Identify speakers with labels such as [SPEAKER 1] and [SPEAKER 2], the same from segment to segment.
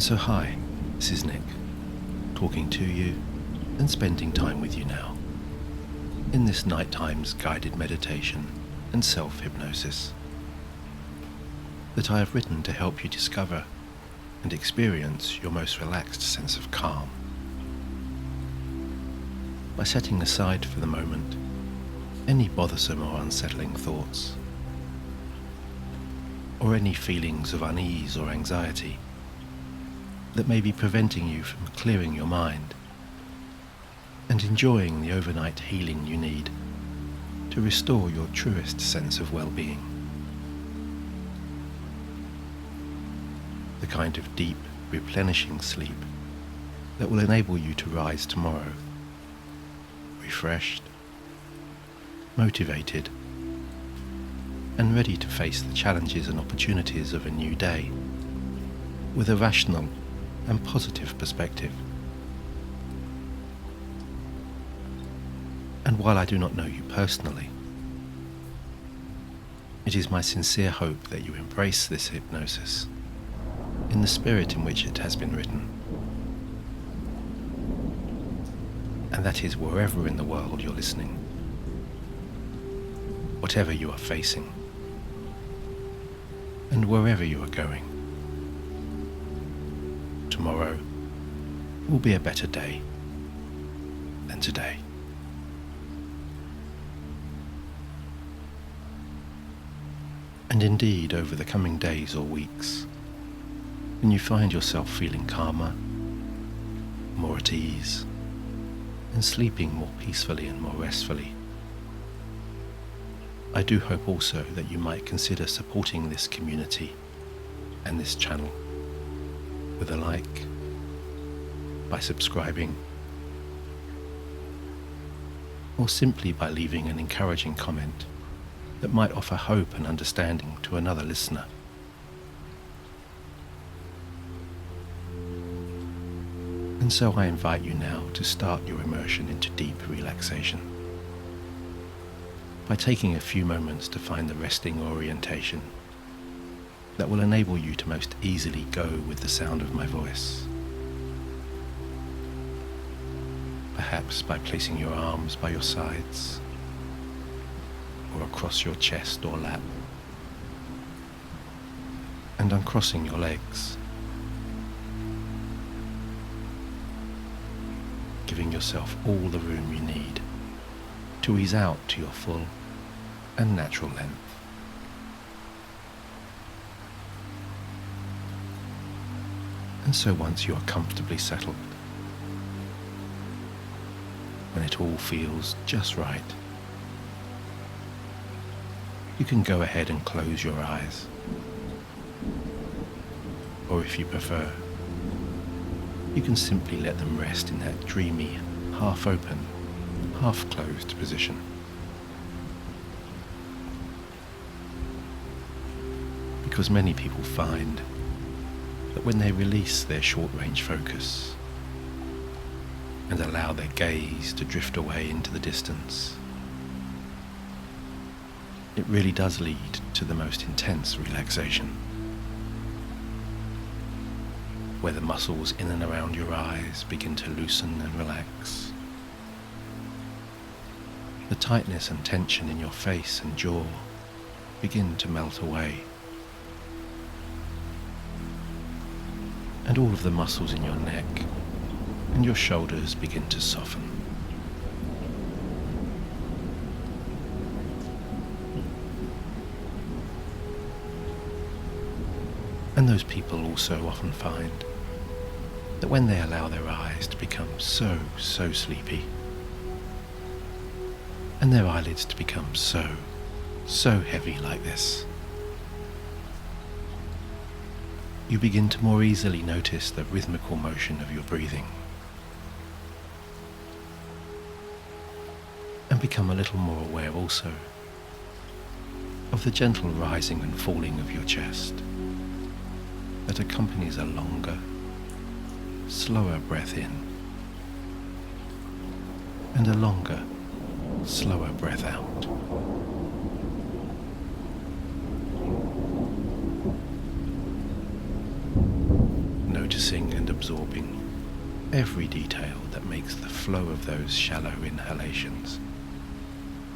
[SPEAKER 1] So hi, this is Nick, talking to you and spending time with you now, in this nighttime's guided meditation and self-hypnosis that I have written to help you discover and experience your most relaxed sense of calm, by setting aside for the moment any bothersome or unsettling thoughts, or any feelings of unease or anxiety that may be preventing you from clearing your mind and enjoying the overnight healing you need to restore your truest sense of well-being. The kind of deep, replenishing sleep that will enable you to rise tomorrow refreshed, motivated, and ready to face the challenges and opportunities of a new day with a rational and positive perspective. And while I do not know you personally, it is my sincere hope that you embrace this hypnosis in the spirit in which it has been written, and that is wherever in the world you're listening, whatever you are facing, and wherever you are going. Tomorrow will be a better day than today. And indeed, over the coming days or weeks, when you find yourself feeling calmer, more at ease, and sleeping more peacefully and more restfully, I do hope also that you might consider supporting this community and this channel with a like, by subscribing, or simply by leaving an encouraging comment that might offer hope and understanding to another listener. And so I invite you now to start your immersion into deep relaxation by taking a few moments to find the resting orientation that will enable you to most easily go with the sound of my voice. Perhaps by placing your arms by your sides, or across your chest or lap, and uncrossing your legs, giving yourself all the room you need to ease out to your full and natural length. And so once you are comfortably settled, when it all feels just right, you can go ahead and close your eyes. Or if you prefer, you can simply let them rest in that dreamy, half-open, half-closed position. Because many people find that when they release their short-range focus and allow their gaze to drift away into the distance, it really does lead to the most intense relaxation, where the muscles in and around your eyes begin to loosen and relax. The tightness and tension in your face and jaw begin to melt away, and all of the muscles in your neck and your shoulders begin to soften. And those people also often find that when they allow their eyes to become so sleepy, and their eyelids to become so heavy like this, you begin to more easily notice the rhythmical motion of your breathing, and become a little more aware also of the gentle rising and falling of your chest that accompanies a longer, slower breath in, and a longer, slower breath out. noticing and absorbing every detail that makes the flow of those shallow inhalations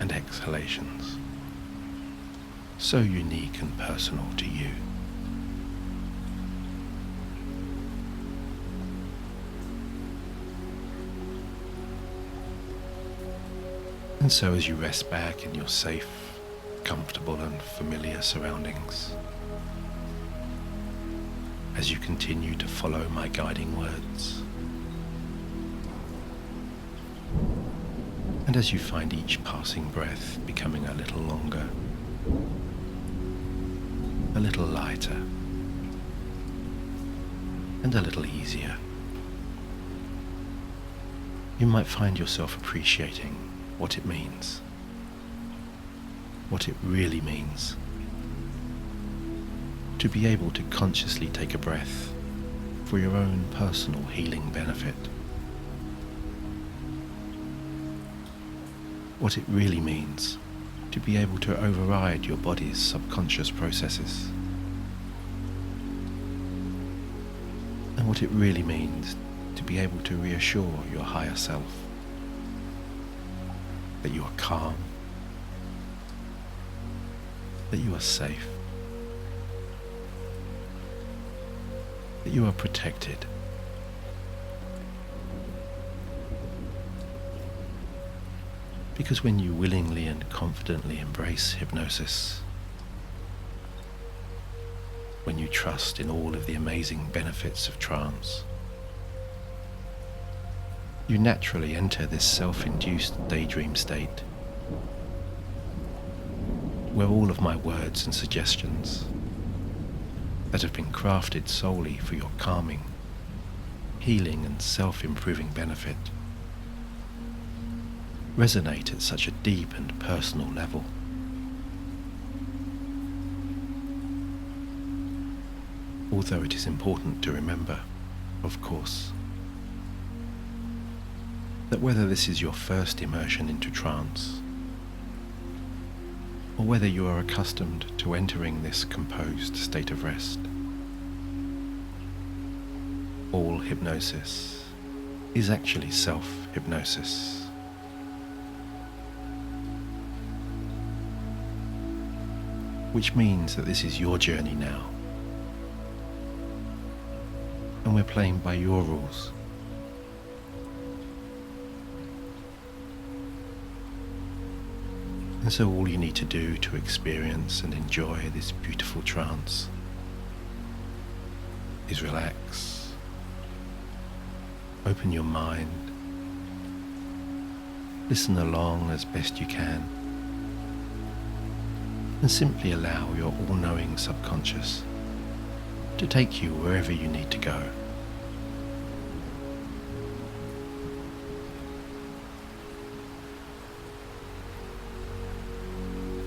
[SPEAKER 1] and exhalations so unique and personal to you. And so as you rest back in your safe, comfortable and familiar surroundings, as you continue to follow my guiding words, and as you find each passing breath becoming a little longer, a little lighter, and a little easier, you might find yourself appreciating what it means, what it really means, to be able to consciously take a breath for your own personal healing benefit. What it really means to be able to override your body's subconscious processes. And what it really means to be able to reassure your higher self that you are calm, that you are safe, that you are protected, because when you willingly and confidently embrace hypnosis, when you trust in all of the amazing benefits of trance, you naturally enter this self-induced daydream state where all of my words and suggestions that have been crafted solely for your calming, healing and self-improving benefit resonate at such a deep and personal level. Although it is important to remember, of course, that whether this is your first immersion into trance, or whether you are accustomed to entering this composed state of rest, all hypnosis is actually self-hypnosis. Which means that this is your journey now, and we're playing by your rules. And so all you need to do to experience and enjoy this beautiful trance is relax, open your mind, listen along as best you can, and simply allow your all-knowing subconscious to take you wherever you need to go.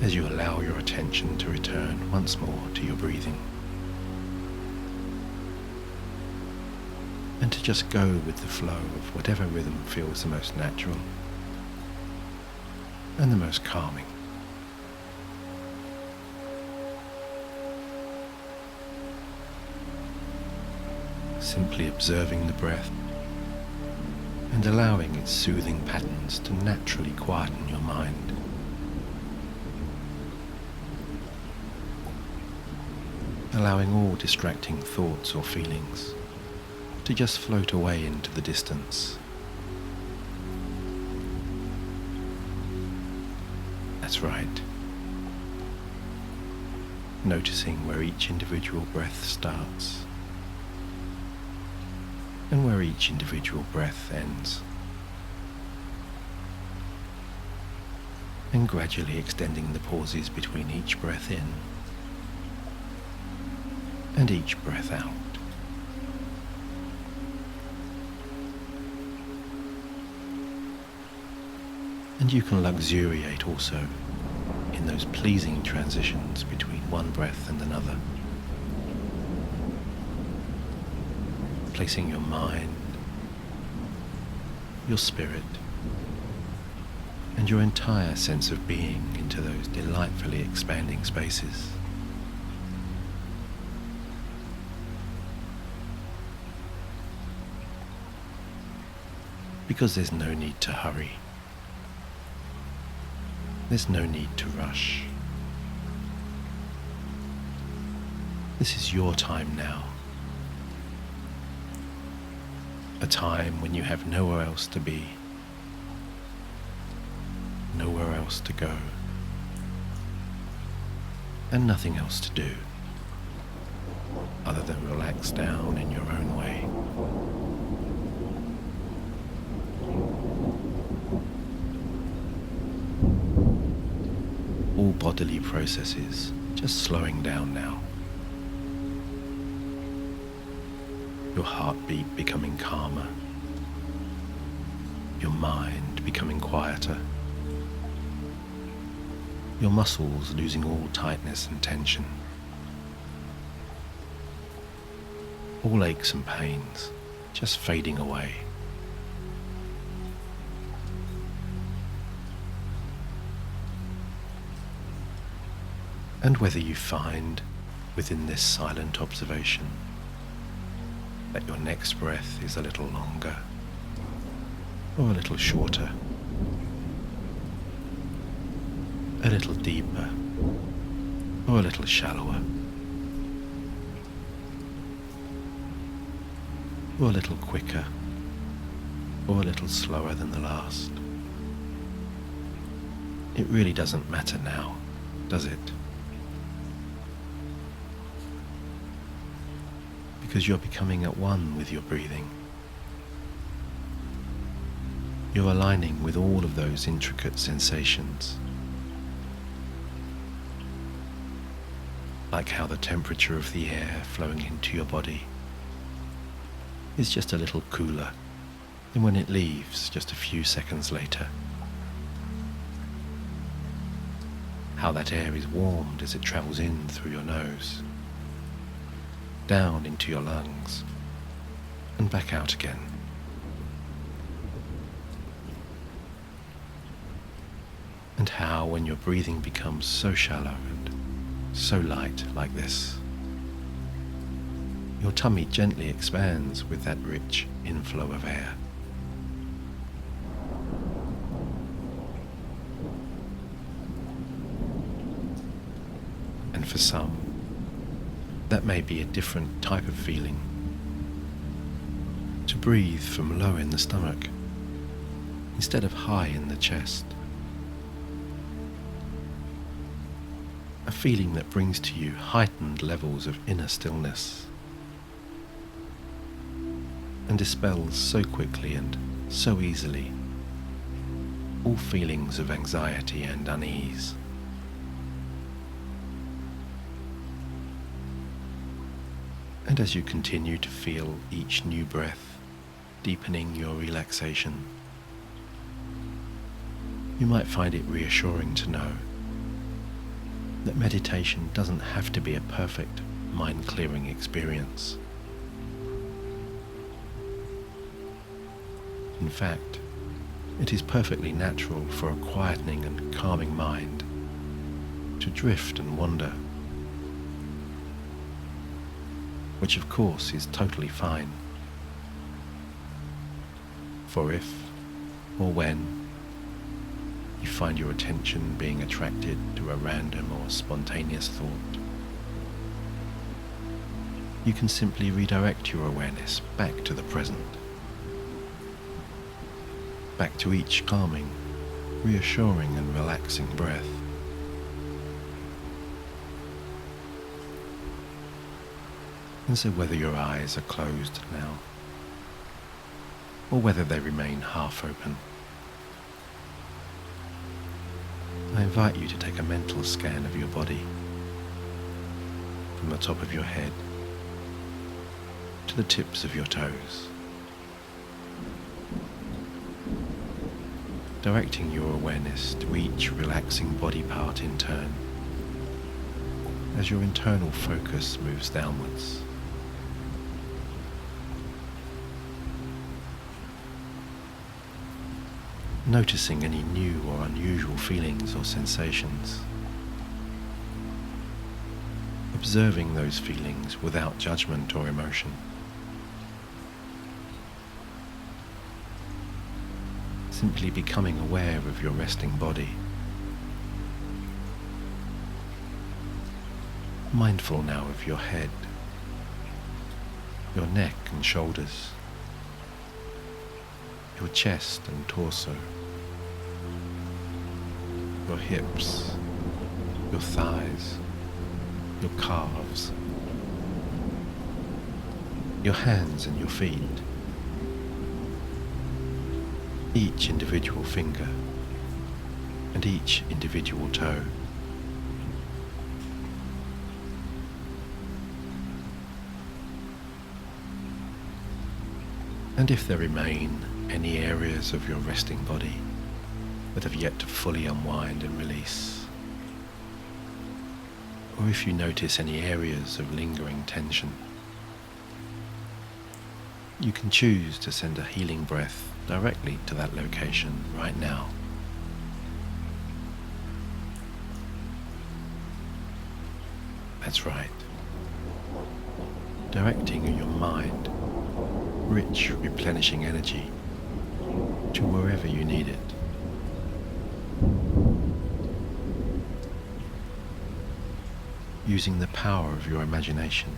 [SPEAKER 1] As you allow your attention to return once more to your breathing, and to just go with the flow of whatever rhythm feels the most natural and the most calming. Simply observing the breath and allowing its soothing patterns to naturally quieten your mind. Allowing all distracting thoughts or feelings to just float away into the distance. That's right. Noticing where each individual breath starts and where each individual breath ends. And gradually extending the pauses between each breath in and each breath out. And you can luxuriate also in those pleasing transitions between one breath and another, placing your mind, your spirit, and your entire sense of being into those delightfully expanding spaces. because there's no need to hurry. There's no need to rush. This is your time now. A time when you have nowhere else to be, nowhere else to go, and nothing else to do other than relax down in your own way. All bodily processes just slowing down now. Your heartbeat becoming calmer, your mind becoming quieter, your muscles losing all tightness and tension, all aches and pains just fading away. And whether you find within this silent observation that your next breath is a little longer or a little shorter, a little deeper or a little shallower, or a little quicker or a little slower than the last, it really doesn't matter now, does it? Because you're becoming at one with your breathing. You're aligning with all of those intricate sensations, like how the temperature of the air flowing into your body is just a little cooler than when it leaves just a few seconds later. How that air is warmed as it travels in through your nose, down into your lungs, and back out again. And how when your breathing becomes so shallow and so light like this, your tummy gently expands with that rich inflow of air. And for some, that may be a different type of feeling. To breathe from low in the stomach instead of high in the chest. A feeling that brings to you heightened levels of inner stillness and dispels so quickly and so easily all feelings of anxiety and unease. And as you continue to feel each new breath deepening your relaxation, you might find it reassuring to know that meditation doesn't have to be a perfect mind-clearing experience. In fact, it is perfectly natural for a quietening and calming mind to drift and wander, which of course is totally fine. For if, or when, you find your attention being attracted to a random or spontaneous thought, you can simply redirect your awareness back to the present, back to each calming, reassuring and relaxing breath. And so whether your eyes are closed now, or whether they remain half open, I invite you to take a mental scan of your body, from the top of your head to the tips of your toes, directing your awareness to each relaxing body part in turn, as your internal focus moves downwards. Noticing any new or unusual feelings or sensations. Observing those feelings without judgment or emotion. simply becoming aware of your resting body. Mindful now of your head, your neck and shoulders, your chest and torso, your hips, your thighs, your calves, your hands and your feet, each individual finger and each individual toe. And if there remain any areas of your resting body that have yet to fully unwind and release, or if you notice any areas of lingering tension, you can choose to send a healing breath directly to that location right now. That's right. Directing your mind, rich, replenishing energy to wherever you need it. Using the power of your imagination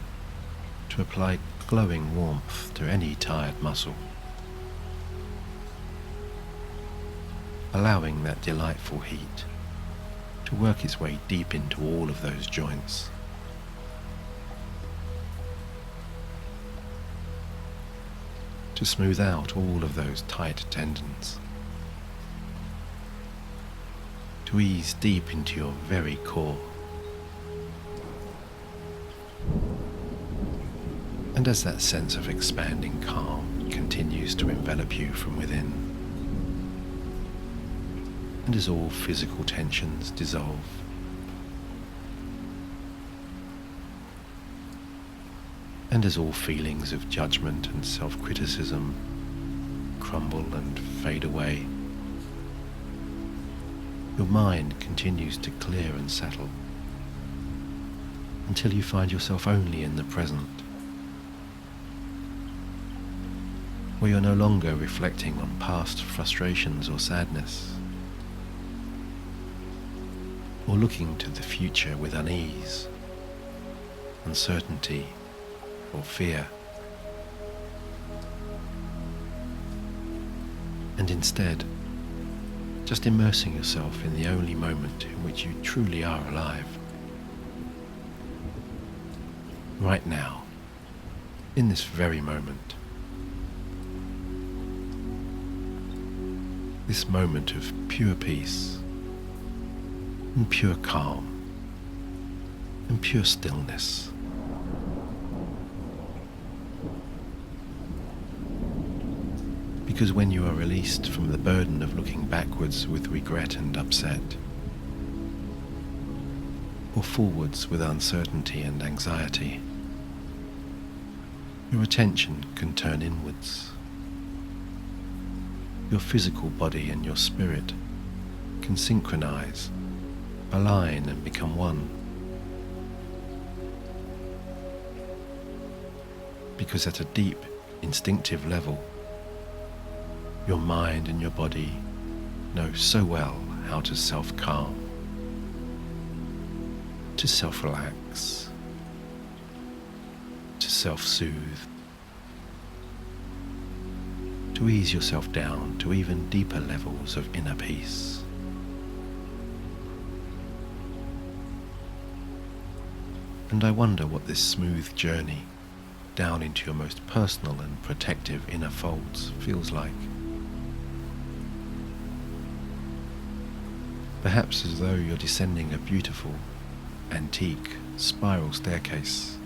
[SPEAKER 1] to apply glowing warmth to any tired muscle, allowing that delightful heat to work its way deep into all of those joints. To smooth out all of those tight tendons, to ease deep into your very core. And as that sense of expanding calm continues to envelop you from within, and as all physical tensions dissolve, and as all feelings of judgment and self-criticism crumble and fade away, your mind continues to clear and settle until you find yourself only in the present, where you're no longer reflecting on past frustrations or sadness, or looking to the future with unease, uncertainty, or fear, and instead just immersing yourself in the only moment in which you truly are alive. Right now, in this very moment. This moment of pure peace and pure calm and pure stillness. Because when you are released from the burden of looking backwards with regret and upset, or forwards with uncertainty and anxiety, your attention can turn inwards. Your physical body and your spirit can synchronize, align and become one. Because at a deep, instinctive level, your mind and your body know so well how to self-calm, to self-relax, to self-soothe, to ease yourself down to even deeper levels of inner peace. And I wonder what this smooth journey down into your most personal and protective inner folds feels like. Perhaps as though you're descending a beautiful, antique spiral staircase.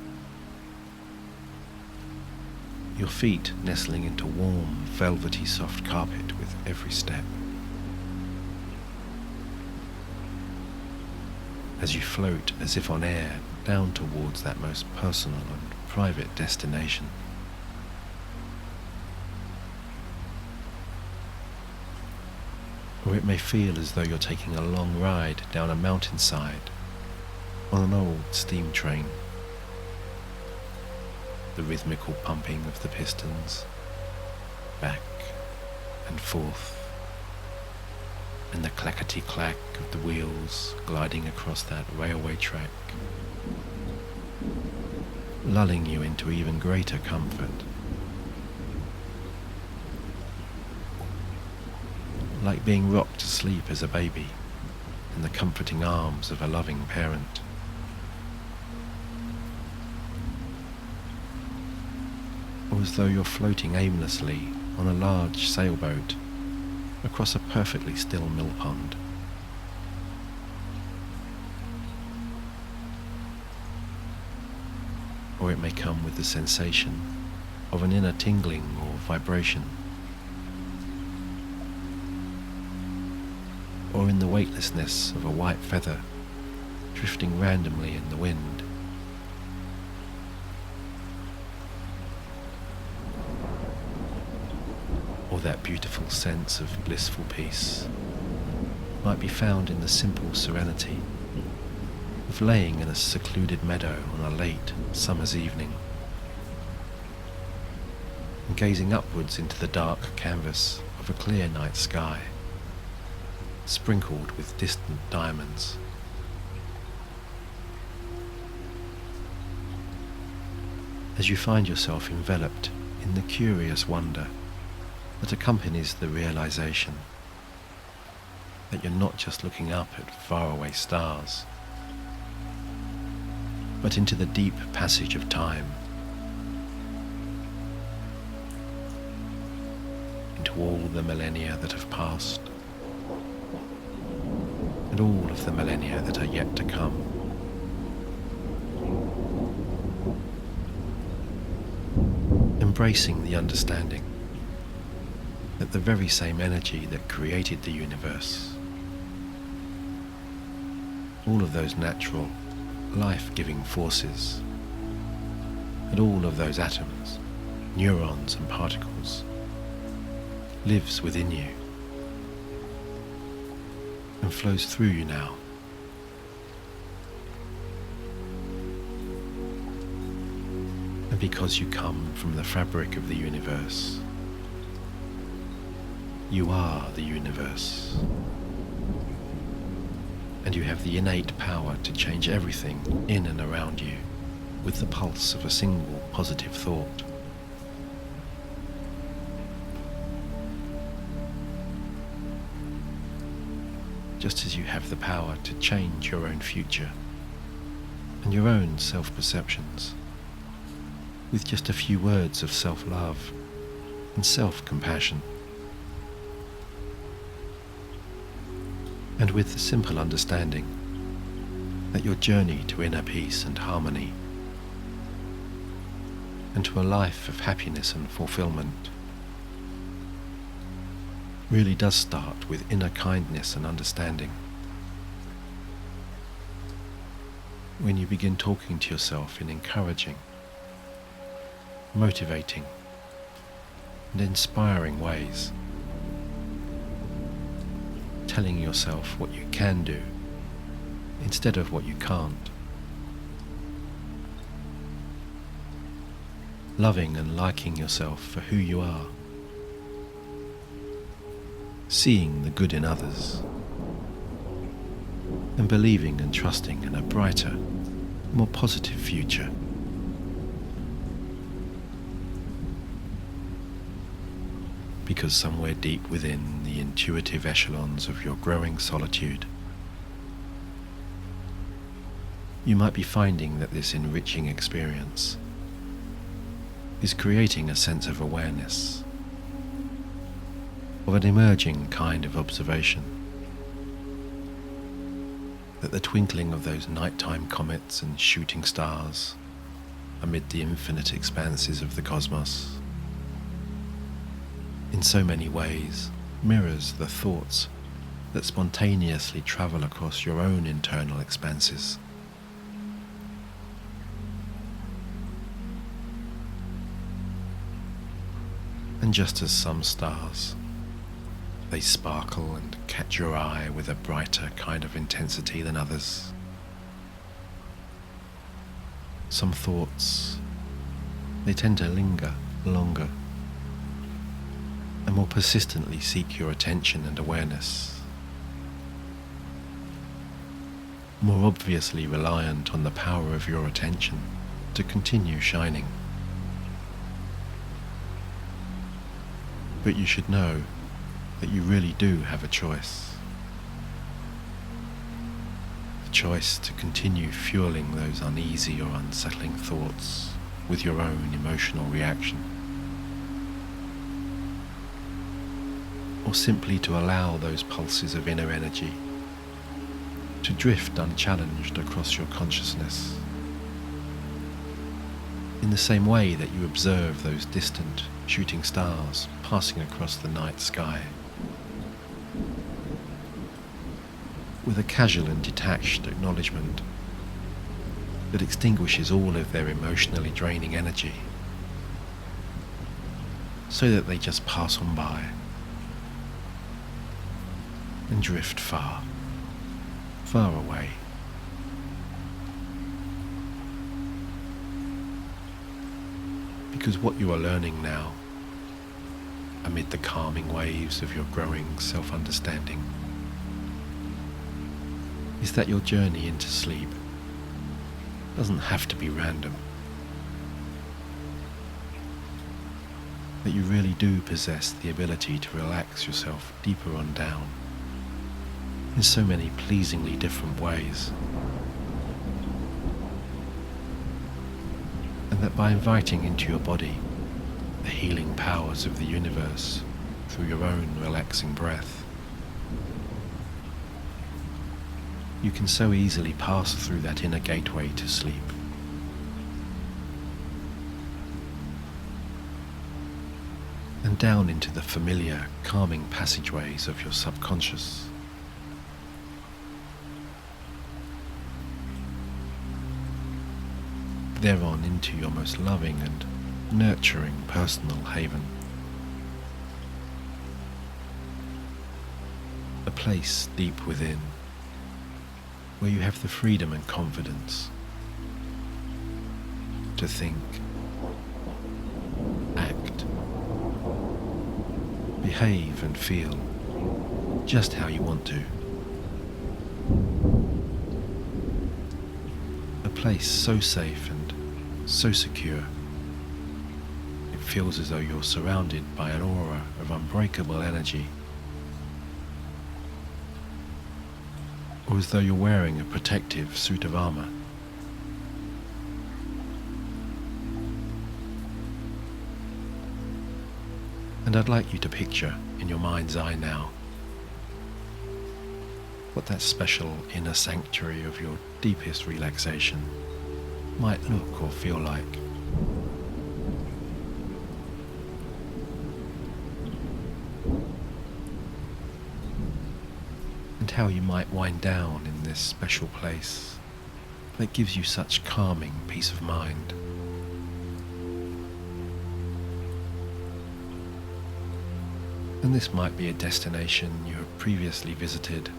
[SPEAKER 1] Your feet nestling into warm, velvety soft carpet with every step. As you float as if on air down towards that most personal and private destination. Or it may feel as though you're taking a long ride down a mountainside on an old steam train. The rhythmical pumping of the pistons, back and forth, and the clackety-clack of the wheels gliding across that railway track, lulling you into even greater comfort. Like being rocked to sleep as a baby in the comforting arms of a loving parent. Or as though you're floating aimlessly on a large sailboat across a perfectly still mill pond. Or it may come with the sensation of an inner tingling or vibration, or in the weightlessness of a white feather drifting randomly in the wind. Or that beautiful sense of blissful peace might be found in the simple serenity of laying in a secluded meadow on a late summer's evening and gazing upwards into the dark canvas of a clear night sky, sprinkled with distant diamonds. As you find yourself enveloped in the curious wonder that accompanies the realization that you're not just looking up at faraway stars, but into the deep passage of time, into all the millennia that have passed, and all of the millennia that are yet to come. Embracing the understanding that the very same energy that created the universe, all of those natural, life-giving forces, and all of those atoms, neurons and particles, lives within you and flows through you now. And because you come from the fabric of the universe, you are the universe. And you have the innate power to change everything in and around you with the pulse of a single positive thought. Just as you have the power to change your own future and your own self-perceptions with just a few words of self-love and self-compassion. And with the simple understanding that your journey to inner peace and harmony and to a life of happiness and fulfillment really does start with inner kindness and understanding. When you begin talking to yourself in encouraging, motivating, and inspiring ways, telling yourself what you can do instead of what you can't, loving and liking yourself for who you are, seeing the good in others, and believing and trusting in a brighter, more positive future. Because somewhere deep within the intuitive echelons of your growing solitude, you might be finding that this enriching experience is creating a sense of awareness, of an emerging kind of observation, that the twinkling of those nighttime comets and shooting stars amid the infinite expanses of the cosmos in so many ways mirrors the thoughts that spontaneously travel across your own internal expanses. And just as some stars, they sparkle and catch your eye with a brighter kind of intensity than others, some thoughts, they tend to linger longer and more persistently seek your attention and awareness more obviously reliant on the power of your attention to continue shining. But you should know that you really do have a choice. A choice to continue fueling those uneasy or unsettling thoughts with your own emotional reaction, or simply to allow those pulses of inner energy to drift unchallenged across your consciousness, in the same way that you observe those distant shooting stars passing across the night sky, with a casual and detached acknowledgement that extinguishes all of their emotionally draining energy, so that they just pass on by and drift far, far away. Because what you are learning now, amid the calming waves of your growing self-understanding, is that your journey into sleep doesn't have to be random. That you really do possess the ability to relax yourself deeper on down in so many pleasingly different ways. And that by inviting into your body the healing powers of the universe through your own relaxing breath, you can so easily pass through that inner gateway to sleep. And down into the familiar, calming passageways of your subconscious. Thereon into your most loving and nurturing personal haven. A place deep within, where you have the freedom and confidence to think, act, behave and feel just how you want to. A place so safe and so secure, it feels as though you're surrounded by an aura of unbreakable energy, or as though you're wearing a protective suit of armor. And I'd like you to picture in your mind's eye now what that special inner sanctuary of your deepest relaxation might look or feel like. And how you might wind down in this special place that gives you such calming peace of mind. And this might be a destination you have previously visited,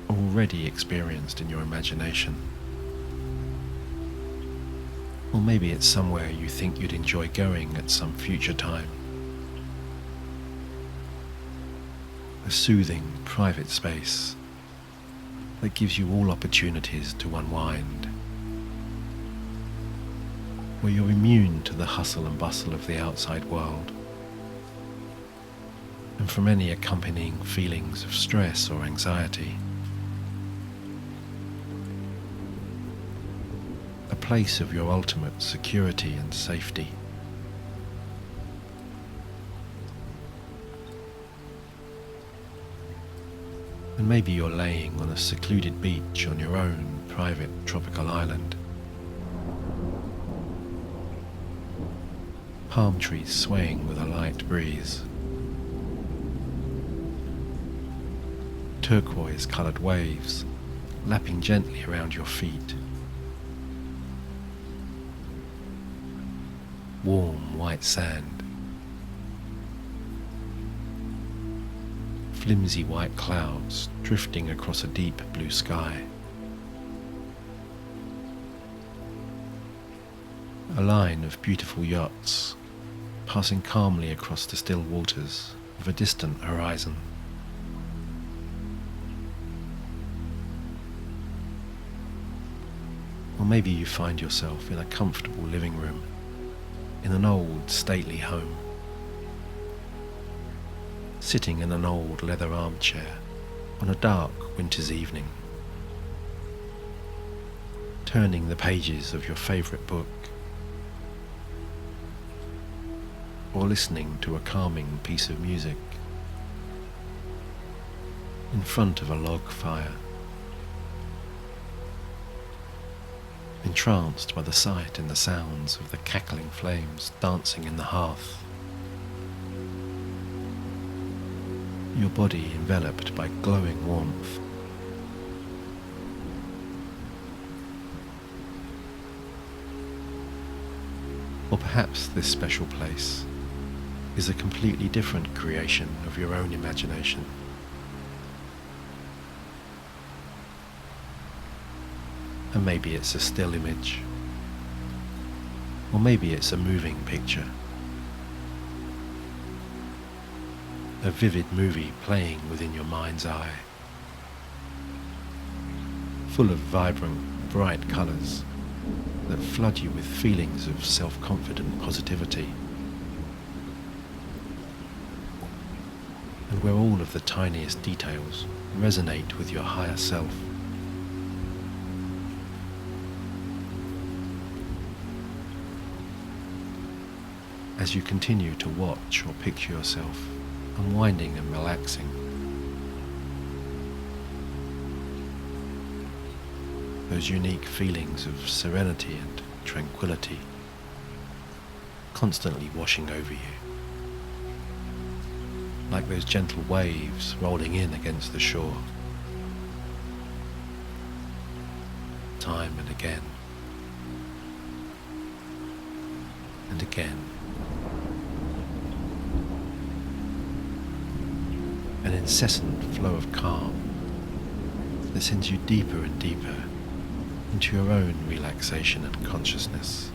[SPEAKER 1] or already experienced in your imagination. Or maybe it's somewhere you think you'd enjoy going at some future time. A soothing, private space that gives you all opportunities to unwind, where you're immune to the hustle and bustle of the outside world, and from any accompanying feelings of stress or anxiety. A place of your ultimate security and safety. And maybe you're laying on a secluded beach on your own private tropical island. Palm trees swaying with a light breeze. Turquoise-coloured waves lapping gently around your feet. Warm white sand. Flimsy white clouds drifting across a deep blue sky. A line of beautiful yachts passing calmly across the still waters of a distant horizon. maybe you find yourself in a comfortable living room, in an old, stately home, sitting in an old leather armchair on a dark winter's evening, turning the pages of your favourite book, or listening to a calming piece of music in front of a log fire, entranced by the sight and the sounds of the cackling flames dancing in the hearth, your body enveloped by glowing warmth. Or perhaps this special place is a completely different creation of your own imagination. And maybe it's a still image, or maybe it's a moving picture, a vivid movie playing within your mind's eye, full of vibrant, bright colours that flood you with feelings of self-confident positivity, and where all of the tiniest details resonate with your higher self. As you continue to watch or picture yourself unwinding and relaxing, those unique feelings of serenity and tranquility constantly washing over you, like those gentle waves rolling in against the shore, time and again, and again. An incessant flow of calm that sends you deeper and deeper into your own relaxation and consciousness.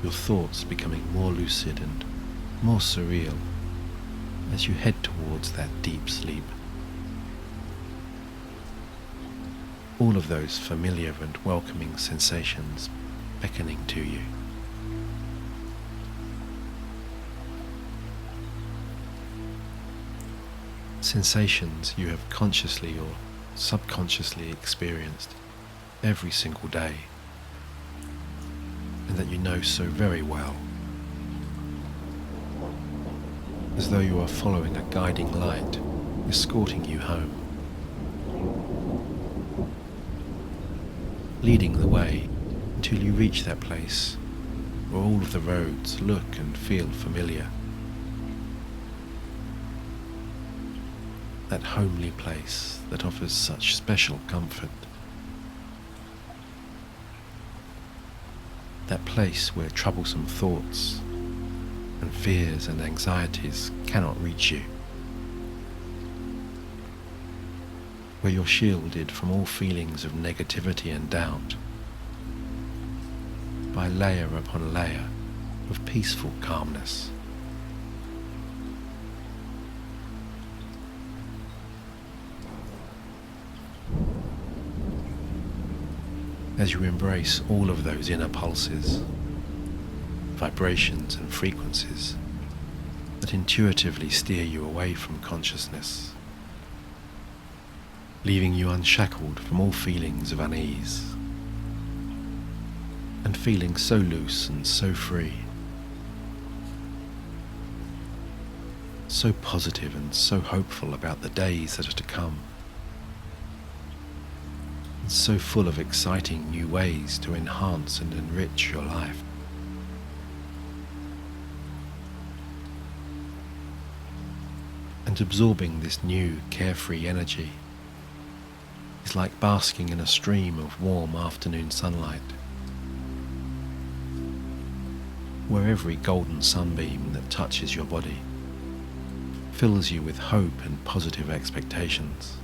[SPEAKER 1] Your thoughts becoming more lucid and more surreal as you head towards that deep sleep. All of those familiar and welcoming sensations beckoning to you. Sensations you have consciously or subconsciously experienced every single day, and that you know so very well, as though you are following a guiding light escorting you home, leading the way until you reach that place where all of the roads look and feel familiar. That homely place that offers such special comfort. That place where troublesome thoughts and fears and anxieties cannot reach you. Where you're shielded from all feelings of negativity and doubt by layer upon layer of peaceful calmness. As you embrace all of those inner pulses, vibrations and frequencies that intuitively steer you away from consciousness, leaving you unshackled from all feelings of unease, and feeling so loose and so free, so positive and so hopeful about the days that are to come, so full of exciting new ways to enhance and enrich your life. And absorbing this new carefree energy is like basking in a stream of warm afternoon sunlight, where every golden sunbeam that touches your body fills you with hope and positive expectations,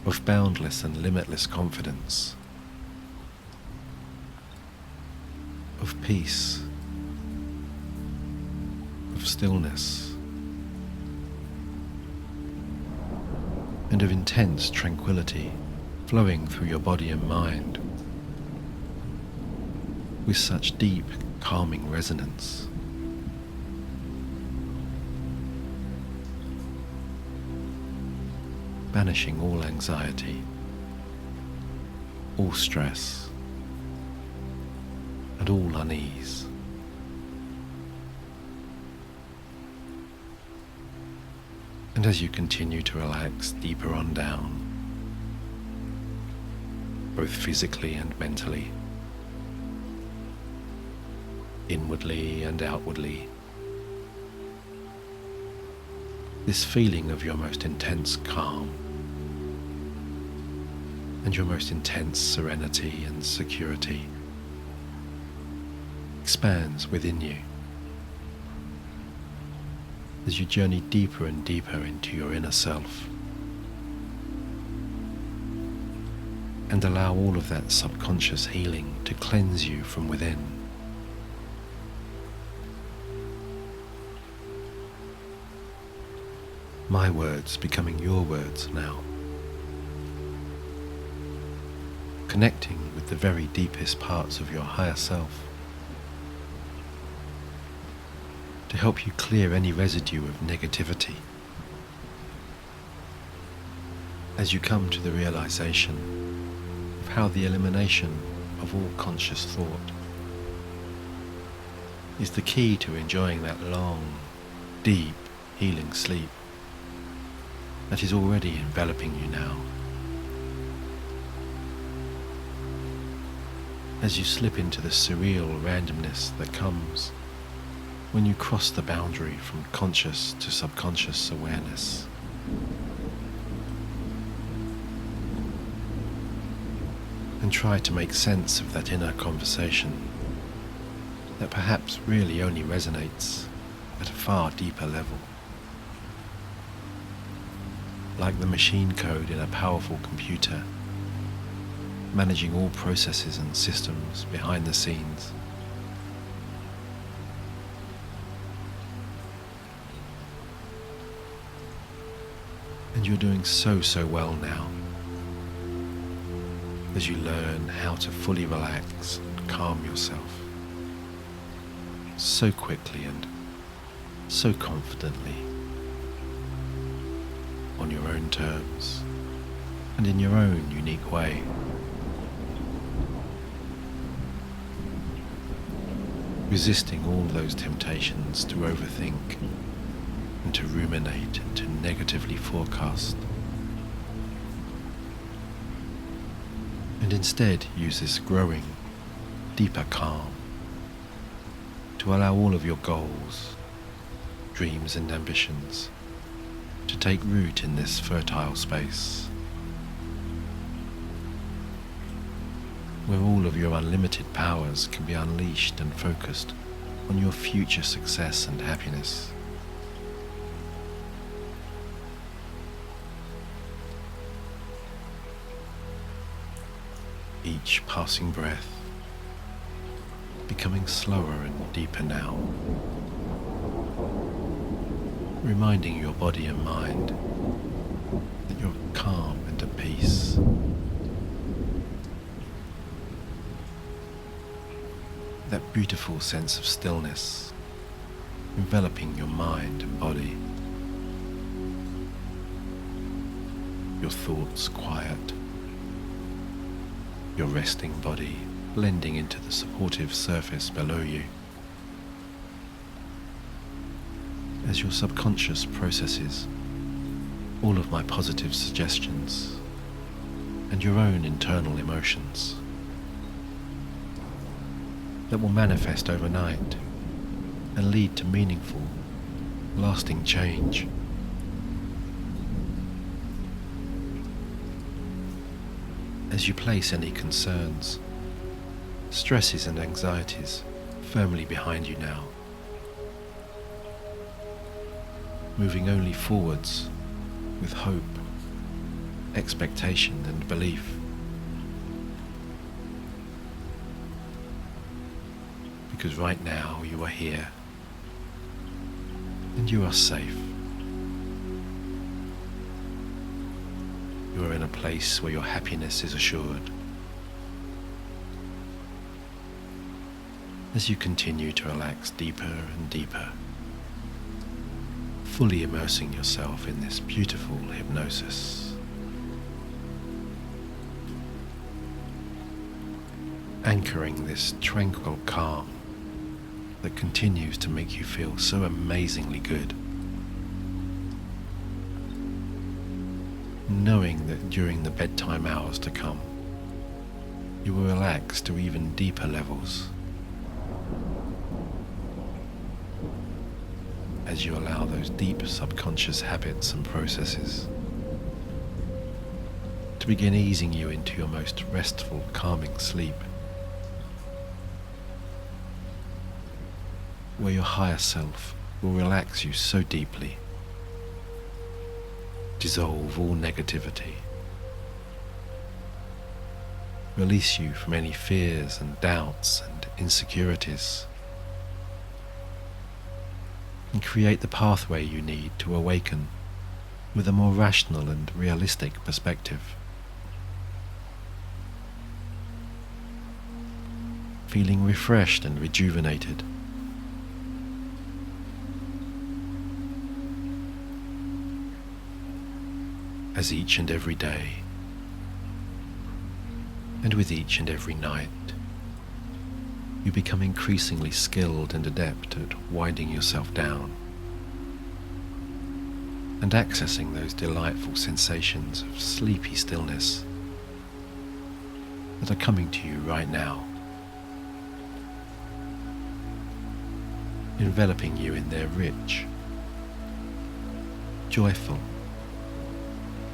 [SPEAKER 1] of boundless and limitless confidence, of peace, of stillness, and of intense tranquility flowing through your body and mind with such deep, calming resonance. Banishing all anxiety, all stress, and all unease. And as you continue to relax deeper on down, both physically and mentally, inwardly and outwardly, this feeling of your most intense calm and your most intense serenity and security expands within you as you journey deeper and deeper into your inner self and allow all of that subconscious healing to cleanse you from within. My words becoming your words now, connecting with the very deepest parts of your higher self to help you clear any residue of negativity as you come to the realization of how the elimination of all conscious thought is the key to enjoying that long, deep, healing sleep that is already enveloping you now. As you slip into the surreal randomness that comes when you cross the boundary from conscious to subconscious awareness. And try to make sense of that inner conversation that perhaps really only resonates at a far deeper level. Like the machine code in a powerful computer, managing all processes and systems behind the scenes. And you're doing so well now, as you learn how to fully relax and calm yourself so quickly and so confidently on your own terms and in your own unique way. Resisting all those temptations to overthink and to ruminate and to negatively forecast, and instead use this growing, deeper calm to allow all of your goals, dreams and ambitions to take root in this fertile space, where all of your unlimited powers can be unleashed and focused on your future success and happiness. Each passing breath becoming slower and deeper now, reminding your body and mind that you're calm and at peace. That beautiful sense of stillness enveloping your mind and body, your thoughts quiet, your resting body blending into the supportive surface below you, as your subconscious processes all of my positive suggestions and your own internal emotions that will manifest overnight and lead to meaningful, lasting change. As you place any concerns, stresses and anxieties firmly behind you now, moving only forwards with hope, expectation and belief. Because right now you are here and you are safe. You are in a place where your happiness is assured. As you continue to relax deeper and deeper, fully immersing yourself in this beautiful hypnosis, anchoring this tranquil calm that continues to make you feel so amazingly good, knowing that during the bedtime hours to come, you will relax to even deeper levels as you allow those deep subconscious habits and processes to begin easing you into your most restful, calming sleep, where your higher self will relax you so deeply, dissolve all negativity, release you from any fears and doubts and insecurities, and create the pathway you need to awaken with a more rational and realistic perspective. Feeling refreshed and rejuvenated. As each and every day, and with each and every night, you become increasingly skilled and adept at winding yourself down and accessing those delightful sensations of sleepy stillness that are coming to you right now, enveloping you in their rich, joyful,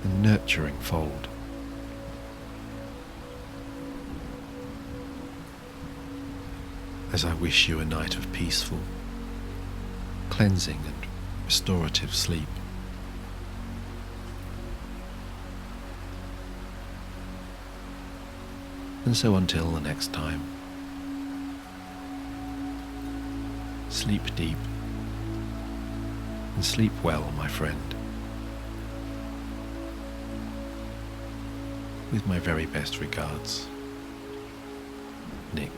[SPEAKER 1] and nurturing fold. As I wish you a night of peaceful, cleansing and restorative sleep. And so until the next time, sleep deep and sleep well, my friend. With my very best regards, Nick.